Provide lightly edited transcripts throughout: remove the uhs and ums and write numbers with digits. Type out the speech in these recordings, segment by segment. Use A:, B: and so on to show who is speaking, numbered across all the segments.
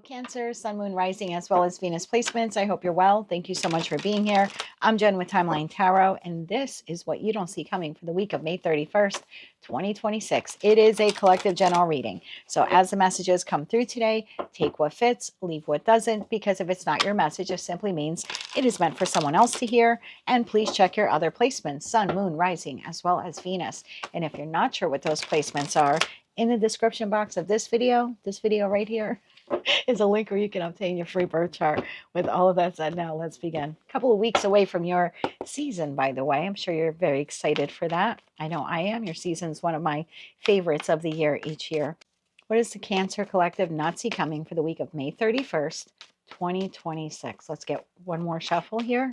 A: Cancer, Sun, Moon, Rising, as well as Venus placements. I hope you're well. Thank you so much for being here. I'm Jen with Timeline Tarot, and this is what you don't see coming for the week of May 31st, 2026. It is a collective general reading. So as the messages come through today, take what fits, leave what doesn't, because if it's not your message, it simply means it is meant for someone else to hear. And please check your other placements, Sun, Moon, Rising, as well as Venus. And if you're not sure what those placements are, in the description box of this video right here, is a link where you can obtain your free birth chart. With all of that said, now let's begin. A couple of weeks away from your season, by the way. I'm sure you're very excited for that. I know I am. Your season is one of my favorites of the year each year. What is the Cancer Collective not see coming for the week of May 31st, 2026? Let's get one more shuffle here.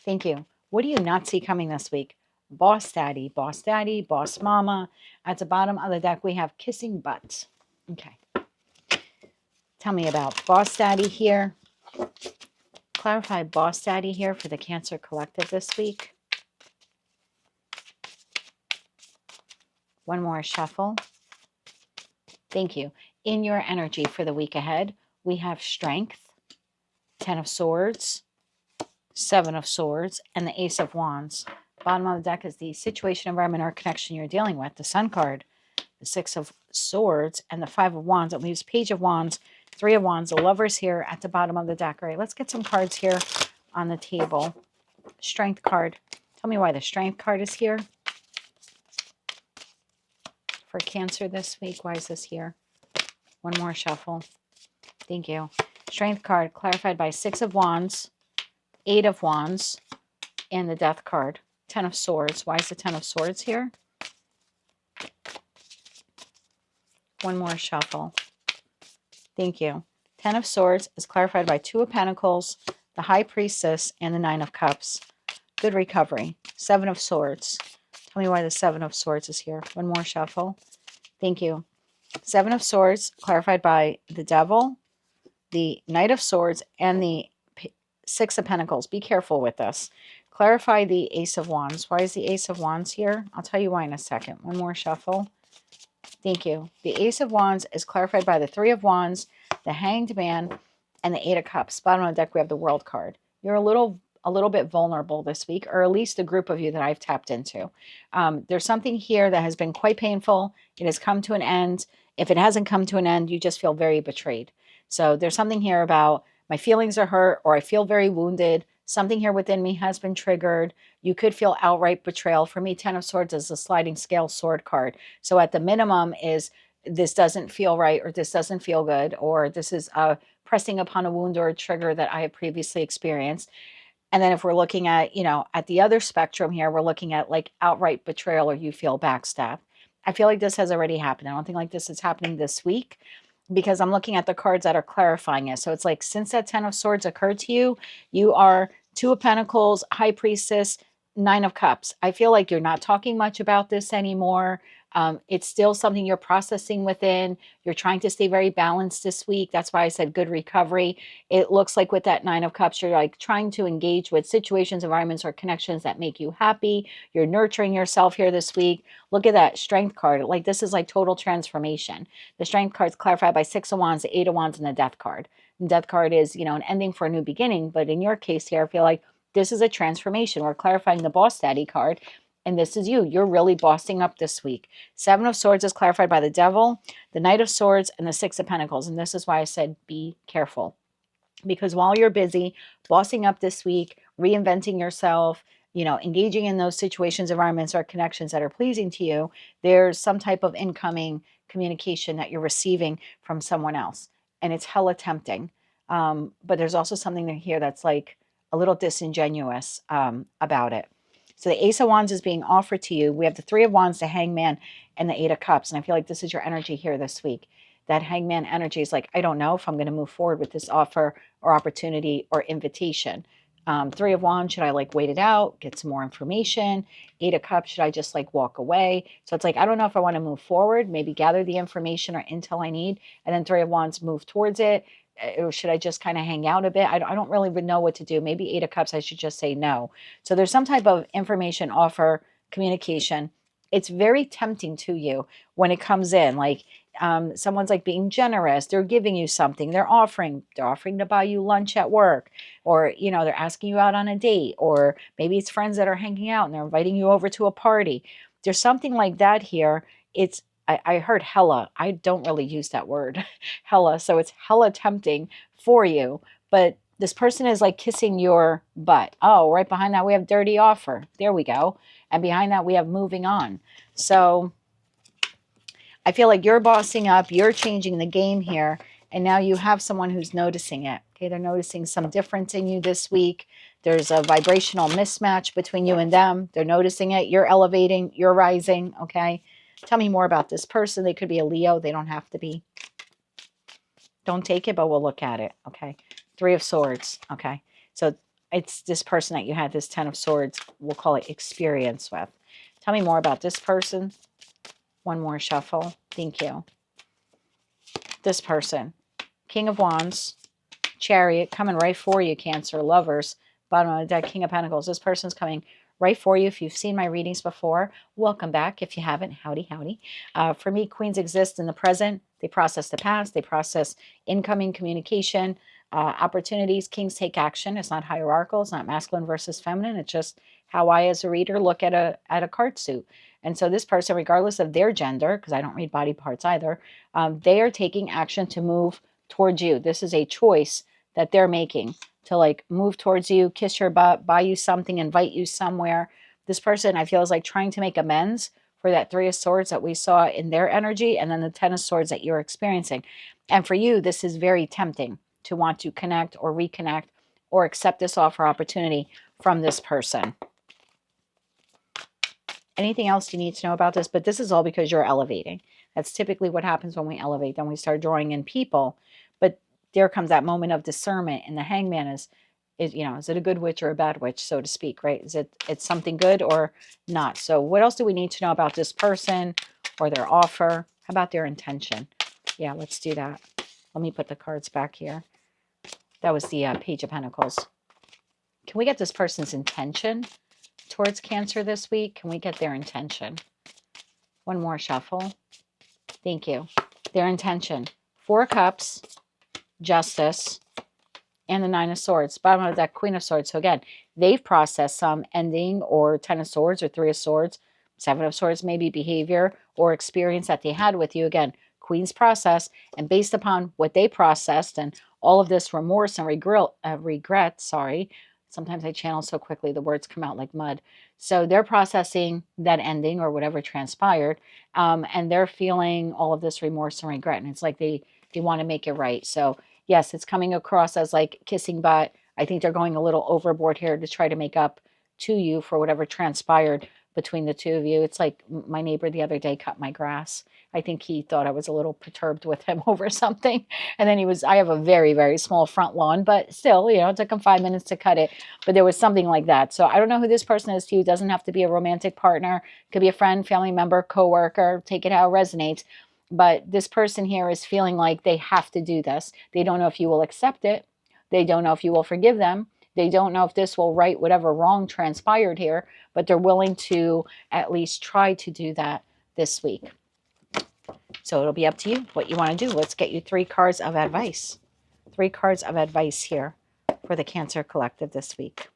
A: Thank you. What do you not see coming this week? Boss daddy, boss mama. At the bottom of the deck, we have kissing butts. Okay. Tell me about Boss Daddy here. Clarify Boss Daddy here for the Cancer Collective this week. One more shuffle. Thank you. In your energy for the week ahead, we have Strength, 10 of Swords, 7 of Swords, and the Ace of Wands. Bottom of the deck is the situation, environment, or connection you're dealing with. The Sun card, the 6 of Swords, and the 5 of Wands. It leaves Page of Wands, 3 of Wands, the Lovers here at the bottom of the deck. All right, let's get some cards here on the table. Strength card. Tell me why the Strength card is here for Cancer this week. Why is this here? One more shuffle. Thank you. Strength card clarified by 6 of Wands, 8 of Wands, and the Death card. 10 of Swords. Why is the 10 of Swords here? One more shuffle. Thank you. 10 of Swords is clarified by 2 of Pentacles, the High Priestess, and the 9 of Cups. Good recovery. 7 of Swords. Tell me why the 7 of Swords is here. One more shuffle. Thank you. 7 of Swords clarified by the Devil, the Knight of Swords, and the 6 of Pentacles. Be careful with this. Clarify the Ace of Wands. Why is the Ace of Wands here? I'll tell you why in a second. One more shuffle. Thank you. The Ace of Wands is clarified by the 3 of Wands, the Hanged Man, and the 8 of Cups. Bottom of the deck, we have the World card. You're a little bit vulnerable this week, or at least a group of you that I've tapped into. There's something here that has been quite painful. It has come to an end. If it hasn't come to an end, you just feel very betrayed. So there's something here about my feelings are hurt, or I feel very wounded. Something here within me has been triggered. You could feel outright betrayal. For me, 10 of Swords is a sliding scale sword card. So at the minimum is this doesn't feel right, or this doesn't feel good, or this is pressing upon a wound or a trigger that I have previously experienced. And then if we're looking at, at the other spectrum here, we're looking at like outright betrayal, or you feel backstabbed. I feel like this has already happened. I don't think like this is happening this week, because I'm looking at the cards that are clarifying it. So it's like, since that 10 of Swords occurred to you, you are 2 of Pentacles, High Priestess, 9 of Cups. I feel like you're not talking much about this anymore. It's still something you're processing within. You're trying to stay very balanced this week. That's why I said good recovery. It looks like with that 9 of Cups, you're like trying to engage with situations, environments, or connections that make you happy. You're nurturing yourself here this week. Look at that Strength card. Like, this is like total transformation. The Strength card is clarified by 6 of Wands, the 8 of Wands, and the Death card. And Death card is, an ending for a new beginning. But in your case here, I feel like this is a transformation. We're clarifying the Boss Daddy card. And this is you. You're really bossing up this week. 7 of Swords is clarified by the Devil, the Knight of Swords, and the 6 of Pentacles. And this is why I said be careful. Because while you're busy bossing up this week, reinventing yourself, engaging in those situations, environments, or connections that are pleasing to you, there's some type of incoming communication that you're receiving from someone else. And it's hella tempting. But there's also something here that's like a little disingenuous about it. So the Ace of Wands is being offered to you. We have the 3 of Wands, the Hangman, and the 8 of Cups. And I feel like this is your energy here this week. That Hangman energy is like, I don't know if I'm going to move forward with this offer or opportunity or invitation. 3 of Wands, should I like wait it out, get some more information? 8 of Cups, should I just like walk away? So it's like, I don't know if I want to move forward, maybe gather the information or intel I need. And then 3 of Wands, move towards it. Or should I just kind of hang out a bit? I don't really know what to do. Maybe 8 of Cups, I should just say no. So there's some type of information, offer, communication. It's very tempting to you when it comes in. Like, someone's like being generous. They're giving you something. They're offering to buy you lunch at work, or they're asking you out on a date, or maybe it's friends that are hanging out and they're inviting you over to a party. There's something like that here. I heard hella. I don't really use that word, hella. So it's hella tempting for you, but this person is like kissing your butt. Oh, right behind that we have dirty offer. There we go. And behind that we have moving on. So I feel like you're bossing up, you're changing the game here, and now you have someone who's noticing it. Okay, they're noticing some difference in you this week. There's a vibrational mismatch between you and them. They're noticing it. You're elevating, you're rising. Okay, tell me more about this person. They could be a Leo. They don't have to be. Don't take it, but we'll look at it. Okay, Three of Swords. Okay, so it's this person that you had this Ten of Swords, we'll call it experience with. Tell me more about this person. One more shuffle. Thank you. This person. King of Wands. Chariot. Coming right for you, Cancer. Lovers. Bottom of the deck. King of Pentacles. This person's coming right for you. If you've seen my readings before, welcome back. If you haven't, howdy, howdy. For me, queens exist in the present. They process the past. They process incoming communication, opportunities. Kings take action. It's not hierarchical. It's not masculine versus feminine. It's just how I, as a reader, look at a card suit. And so this person, regardless of their gender, because I don't read body parts either, they are taking action to move towards you. This is a choice that they're making to like move towards you, kiss your butt, buy you something, invite you somewhere. This person, I feel, is like trying to make amends for that Three of Swords that we saw in their energy, and then the Ten of Swords that you're experiencing. And for you, this is very tempting to want to connect or reconnect or accept this offer opportunity from this person. Anything else you need to know about this? But this is all because you're elevating. That's typically what happens when we elevate. Then we start drawing in people. But there comes that moment of discernment, and the Hangman is it a good witch or a bad witch, so to speak, right? It's something good or not? So what else do we need to know about this person or their offer? How about their intention? Yeah, let's do that. Let me put the cards back here. That was the Page of Pentacles. Can we get this person's intention towards Cancer this week? Can we get their intention? One more shuffle. Thank you. Their intention. Four of Cups, Justice, and the Nine of Swords. Bottom of that, Queen of Swords. So again, they've processed some ending or Ten of Swords or Three of Swords. Seven of Swords, maybe behavior or experience that they had with you. Again, Queen's process. And based upon what they processed and all of this remorse and regret, sometimes I channel so quickly the words come out like mud. So they're processing that ending or whatever transpired, and they're feeling all of this remorse and regret. And it's like they want to make it right. So yes, it's coming across as like kissing butt. I think they're going a little overboard here to try to make up to you for whatever transpired between the two of you. It's like my neighbor the other day cut my grass. I think he thought I was a little perturbed with him over something. And then I have a very, very small front lawn, but still, it took him 5 minutes to cut it. But there was something like that. So I don't know who this person is to you. It doesn't have to be a romantic partner. It could be a friend, family member, coworker. Take it how it resonates. But this person here is feeling like they have to do this. They don't know if you will accept it. They don't know if you will forgive them. They don't know if this will right whatever wrong transpired here, but they're willing to at least try to do that this week. So it'll be up to you what you want to do. Let's get you 3 cards of advice. 3 cards of advice here for the Cancer Collective this week.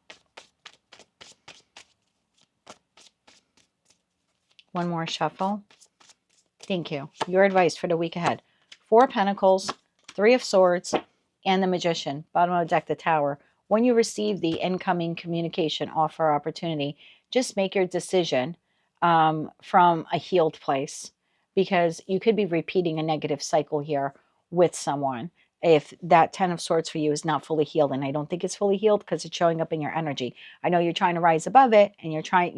A: One more shuffle. Thank you. Your advice for the week ahead. 4 of Pentacles, 3 of Swords, and the Magician. Bottom of the deck, the Tower. When you receive the incoming communication offer opportunity, just make your decision from a healed place, because you could be repeating a negative cycle here with someone if that 10 of Swords for you is not fully healed. And I don't think it's fully healed because it's showing up in your energy. I know you're trying to rise above it and you're trying,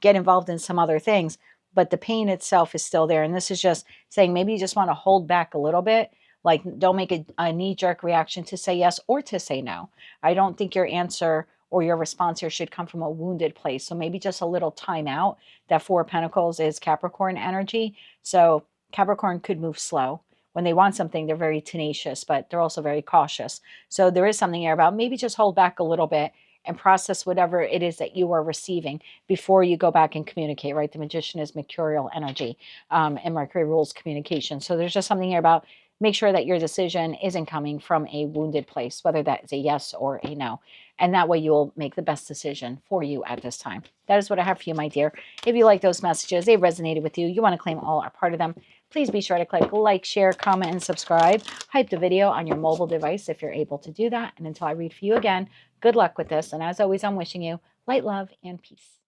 A: get involved in some other things, but the pain itself is still there. And this is just saying maybe you just want to hold back a little bit. Like, don't make a knee-jerk reaction to say yes or to say no. I don't think your answer or your response here should come from a wounded place. So maybe just a little time out. That 4 of Pentacles is Capricorn energy. So Capricorn could move slow. When they want something, they're very tenacious, but they're also very cautious. So there is something here about maybe just hold back a little bit and process whatever it is that you are receiving before you go back and communicate, right? The Magician is mercurial energy, and Mercury rules communication. So there's just something here about make sure that your decision isn't coming from a wounded place, whether that is a yes or a no. And that way you'll make the best decision for you at this time. That is what I have for you, my dear. If you like those messages, they resonated with you, you want to claim all or part of them, please be sure to click like, share, comment, and subscribe. Hype the video on your mobile device if you're able to do that. And until I read for you again, good luck with this. And as always, I'm wishing you light, love, and peace.